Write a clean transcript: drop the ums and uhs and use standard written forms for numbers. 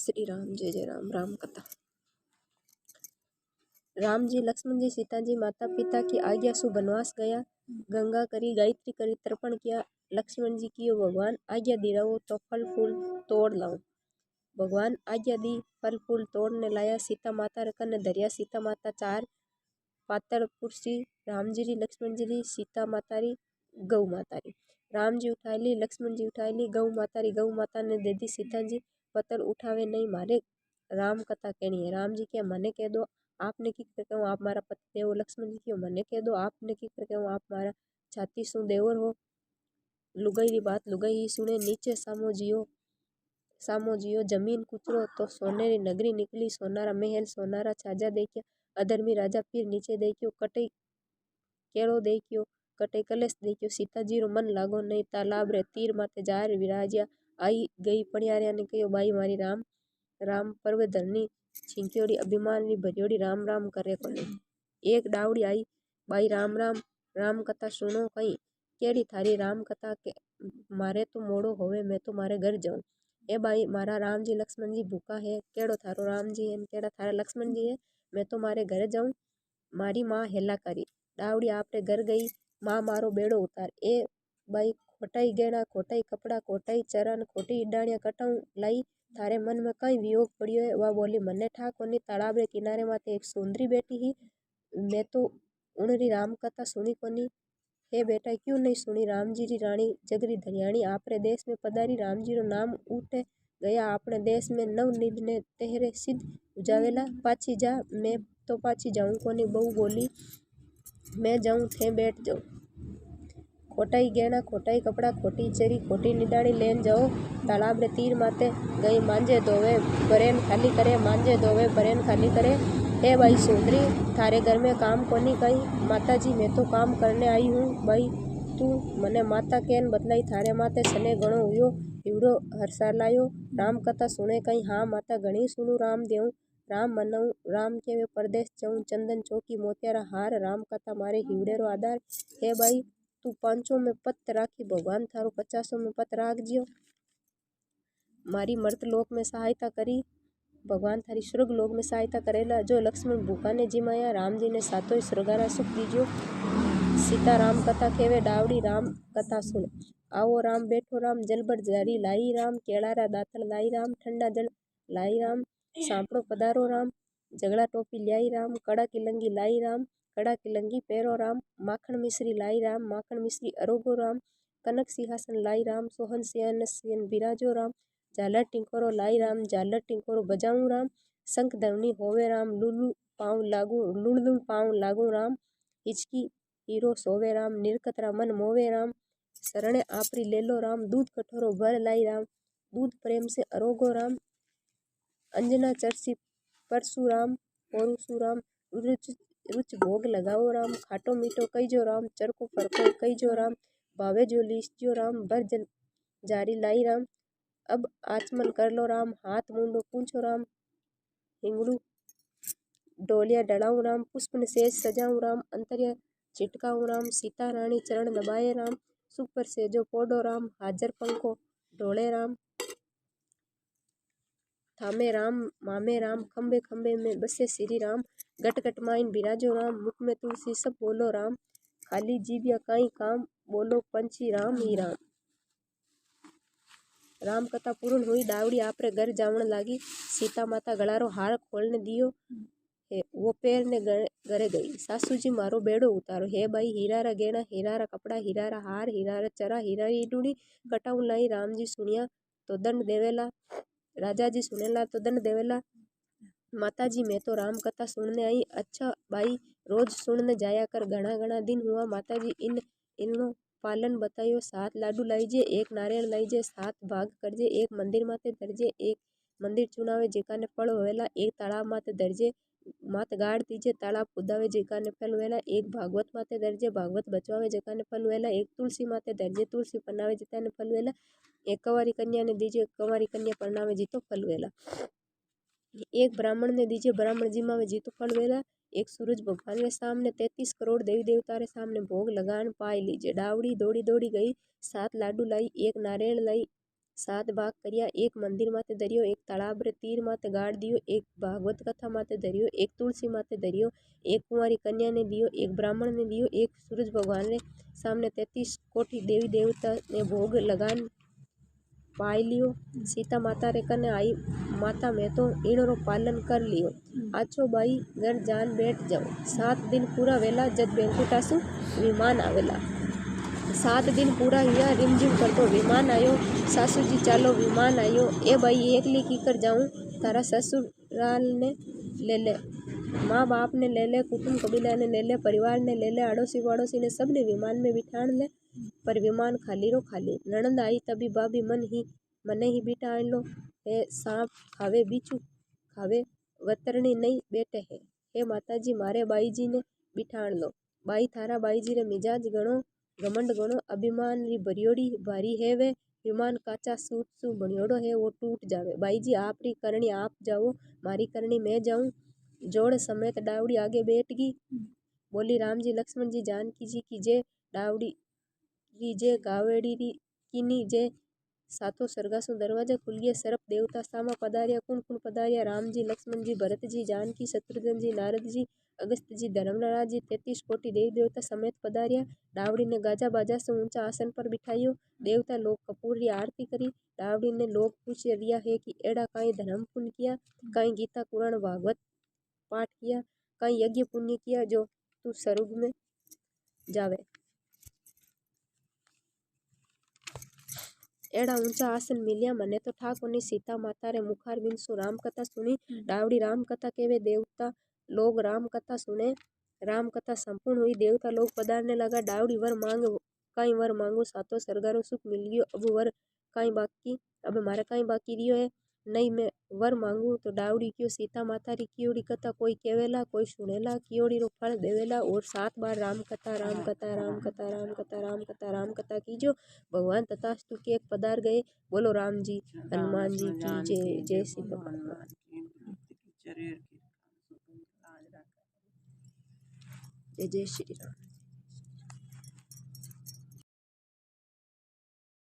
श्री राम जय जय राम। राम कथा। राम जी, लक्ष्मण जी, सीता जी माता पिता की आज्ञा सु वनवास गया। गंगा करी, गायत्री करी, तर्पण किया। लक्ष्मण जी की भगवान आज्ञा दी रहो तो फल फूल तोड़ लाओ। भगवान आज्ञा दी, फल फूल तोड़ने लाया। सीता माता रकन धरिया। सीता माता चार पातळ कुर्सी। राम जी री, लक्ष्मण जी री, सीता माता री, गौ माता री। राम जी उठाई ली, लक्ष्मण जी उठाई ली, गौ माता री। गौ माता ने दे दी सीता जी। पत्थर उठावे नहीं, मारे राम कथा कहनी है। राम जी क्या मने कह दो, आपने की कर कहूँ, आप मारा पति देव। लक्ष्मण जी क्यों मने कह दो, आपने की कर कहूँ, आप मारा छाती सु देवर हो। लुगाई री बात लुगाई ही सुने। नीचे सामो जियो जमीन कुचरो तो सोने री नगरी निकली। सोनारा महल सोनारा छाजा देखिया। अधर्मी राजा फिर नीचे देखियो। कटई केड़ो देखियो, कटई कलेश देखियो। सीता जी रो मन लागो नहीं। तालाब रे तीर माथे जार विराजिया। आई गई पणियारिया ने कहो, बाई मारी राम राम पर्व धरनी छिंक्योड़ी अभिमान री भरियोड़ी राम राम करे कोनी। एक डावड़ी आई, बाई राम राम राम कथा सुनो कहीं। केड़ी थारी राम कथा के मारे तो मोड़ो होवे, मैं तो मारे घर जाऊं। ए बाई, मारा राम जी लक्ष्मण जी भूखा है। केड़ो थारो राम जी है, केड़ा थारा लक्ष्मण जी है, मैं तो मारे घर जाऊं। मारी माँ हेला करी। डावड़ी आपरे घर गई, माँ मारो बेड़ो उतार। ए बाई, खोटाई गेड़ा, खोटाई कपड़ा, खोटाई चरण, खोटी इडाणिया कटाऊं लाई। थारे मन में कई वियोग पड़ियो है। वह बोली, मने ठा कोनी। तालाब रे किनारे माते एक सुंदरी बेटी ही, मैं तो उनरी राम कथा सुनी कोनी। हे बेटा, क्यों नहीं सुनी। राम जी री रानी जगरी धनियाणी आपरे देश में पधारी। राम जी रो नाम उठे गया अपने देश में। नवनिध ने तेहरे सिद्ध उजावेला। पाछी जा, मैं तो पाछी जाऊं कोनी। बहू बोली, मैं जाऊं थे बैठ जाओ। खोटाई गहना, खोटाई कपड़ा, खोटी चेरी, खोटी निडाणी लेन जाओ। तालाब रे तीर माते गई मांझे धोवे बरेन खाली करे। मांझे धोवे बरेन खाली करे। ए बाई सुंदरी, थारे घर में काम कोनी कई। माता जी, मैं तो काम करने आई हूँ। बाई, तू मने माता केन बदलाई। थारे माते सने गणो हुयो, हिवड़ो हरसा लायो। राम कथा सुने कई। हाँ माता, घणी सुनू राम देऊं। राम मनऊं, राम के वे परदेश जाऊं। चंदन चौकी मोतियारा हार, राम कथा मारे हिवड़े रो आधार। हे बाई, तू 500 में पत राखी, भगवान थारो 50 में पत राख जियो। मारी मर्त लोक में सहायता करी, भगवान थारी स्वर्ग लोक में सहायता करेला। जो लक्ष्मण भूखा ने जिमाया, राम जी ने सातों स्वर्गारा सुख दीजियो। सीता राम कथा खेवे। डावड़ी राम कथा सुन। आओ राम, बैठो राम, जलबर जारी लाई राम। केळारा दातल लाई राम, ठंडा जल लाई राम। सांपड़ो पधारो राम, जगड़ा टोपी लाई राम। कड़ा की लंगी लाई राम, कड़ा की लंगी पैरो राम। माखण मिश्री लाई राम, माखण मिश्री अरोगो राम। कनक सिंहासन लाई राम, सोहन सिंहासन बिराजो राम। झालर टिंकोरो लाई राम, झालर टिंकोरो बजाऊं राम। शंख ध्वनि होवे राम, लुलु पाँव लागू, लुड़ पाँव लागू राम। हिचकी हीरो सोवे राम, निर्कतरा मन मोवे राम। शरणे आपरी ले लो राम, दूध कठोरो भर लाई राम। दूध प्रेम से अरोगो राम। अंजना चरसी परशुराम, परशुराम। रुच भोग लगाओ राम, खाटो मीठो कईजो राम। चरको फरको कईजो राम, भावे जो लीसजो राम। भर जल जारी लाई राम, अब आचमन कर लो राम। हाथ मुंडो पूछो राम, हिंगड़ू डोलिया डलाऊं राम। पुष्प सेज सजाऊं राम, अंतरिया छिटकाऊं राम। सीता रानी चरण दबाए राम, सुपर से जो पोडो राम। हाजर पंखो ढोले राम, थामे राम मामे राम। खंबे खंबे में बसे श्री राम, गट गट माइन बिराजो राम। मुख में तुलसी सब बोलो राम, खाली जीविया काई काम। बोलो पंछी राम ही राम। राम कथा पूर्ण हुई। डावड़ी आपरे घर जावण लागी। सीता माता गलारो हार खोलने दियो है, वो पैर ने घरे गई। सासू जी, मारो बेड़ो उतारो। हे बाई, हीरा रा गेना, हीरा रा कपड़ा, हीरा रा हार, हीरा रा चरा, हीरा री डूड़ी कटाऊ लाई। राम जी सुनिया तो दंड देवेला, राजा जी सुनेला तो दंड देवेला। माता जी, मैं तो राम कथा सुनने आई। अच्छा बाई, रोज सुनने जाया कर। घना घना दिन हुआ माता जी, इनो पालन बतायो। 7 लाडू लाईजे, 1 नारियल लाईजे, 7 भाग करजे। एक मंदिर माते धरजे, एक मंदिर चुनावे जेकाने फल होवेला। एक तालाब माते धरजे, मात गाड़ दीजे। तालाब खुदावे जेकाने फल होवेला। एक भागवत माते धरजे, भागवत बचवावे जेकाने फल होवेला। एक तुलसी माते धरजे, तुलसी पन्नावे जेकाने फल होवेला। एक कंवारी कन्या ने दीजे, कंवारी कन्या परनावे जीतो फल होवेला। एक ब्राह्मण ने दीजिए, ब्राह्मण जिमावे जीतो फल वेला। एक सूरज भगवान के सामने, 33 करोड़ देवी देवता रे सामने भोग लगान पाई लीजिए। डावड़ी दौड़ी दौड़ी गई, 7 लाडू लाई, 1 नारियल लाई, 7 भाग करिया। एक मंदिर माते दरियो, एक तालाब रे तीर माते गाड़ दियो, एक भागवत कथा माते दरियो, एक तुलसी माते दरियो, एक कुंवारी कन्या ने दियो, एक ब्राह्मण ने दियो, एक सूरज भगवान रे सामने 33 कोटि देवी देवता ने भोग लगान पाई लियो। सीता माता रे कने आई, माता मैं तो इनरो पालन कर लियो। आछो बाई घर जान बैठ जाओ। 7 दिन पूरा वेला जद बैंकुटासु विमान आवेला। 7 दिन पूरा हुआ रिमझिम करतो विमान आयो। सासू जी चालो विमान आयो। ए बाई एकली कीकर जाऊं, तारा ससुराल ने ले ले, माँ बाप ने ले ले, कुटुंब कबीला ने ले ले, परिवार ने ले ले, अड़ोसी पड़ोसी ने सबने विमान में बिठान ले, पर विमान खाली रो खाली। नणंद आई तभी भाभी मने ही बिठान लो। हे सांप खावे बिच्छू खावे, वतरणी नहीं बैठे है। हे माताजी मारे बाई जी ने बिठान लो। बाई थारा बाई जी रे मिजाज गणो घमंड गणो अभिमान री भरियोड़ी भारी है। वे विमान काचा सूत सु बनियोड़ो है, वो टूट जावे। बाई जी आप री करणी आप जाओ, मारी करणी मैं जाऊं। जोड़ समेत डावड़ी आगे बैठ गई। बोली राम जी लक्ष्मण जी जानकी जी की जय। डावड़ी री जय गावेड़ी री कीनी जय। सातों सरगासों दरवाजा खुल गया। सर्प देवता सामा पधारिया। कुण कुण पधारिया? राम जी लक्ष्मण जी भरत जी जानकी शत्रुघ्न जी नारद जी अगस्त जी धर्मराज जी 33 कोटि देवी देवता समेत पधारिया। डावड़ी ने गाजा बाजा से ऊंचा आसन पर बिठाइयो। देवता लोग कपूर री आरती करी। डावड़ी ने लोग पूछ रिया है कि एड़ा काई धर्म पुण्य किया, काई गीता कुरान भागवत पाठ किया, काई यज्ञ पुण्य किया जो तू स्वर्ग में जावे। एड़ा ऊंचा आसन मिलिया मने तो ठाकुरनी सीता माता रे मुखार बिन सु राम कथा सुनी। डावड़ी राम कथा केवे। देवता लोग राम कथा सुने। राम कथा संपूर्ण हुई। देवता लोग पधारने लगा। डावड़ी वर मांग, काई वर मांगो, सातों सरगारो सुख मिल गयो। अब वर काई बाकी, अब मारे काई बाकी रियो है नहीं, मैं वर मांगू। तो डावड़ी क्यों सीता माता री कियोड़ी कथा कोई केवेला कोई सुनेला, कियोड़ी रो फल देवेला। और 7 बार राम कथा राम कथा राम कथा राम कथा राम कथा राम कथा कीजो। भगवान तथास्तु के एक पधार गए। बोलो राम जी हनुमान जी की जय। जय श्री भगवान। जय जय श्री राम।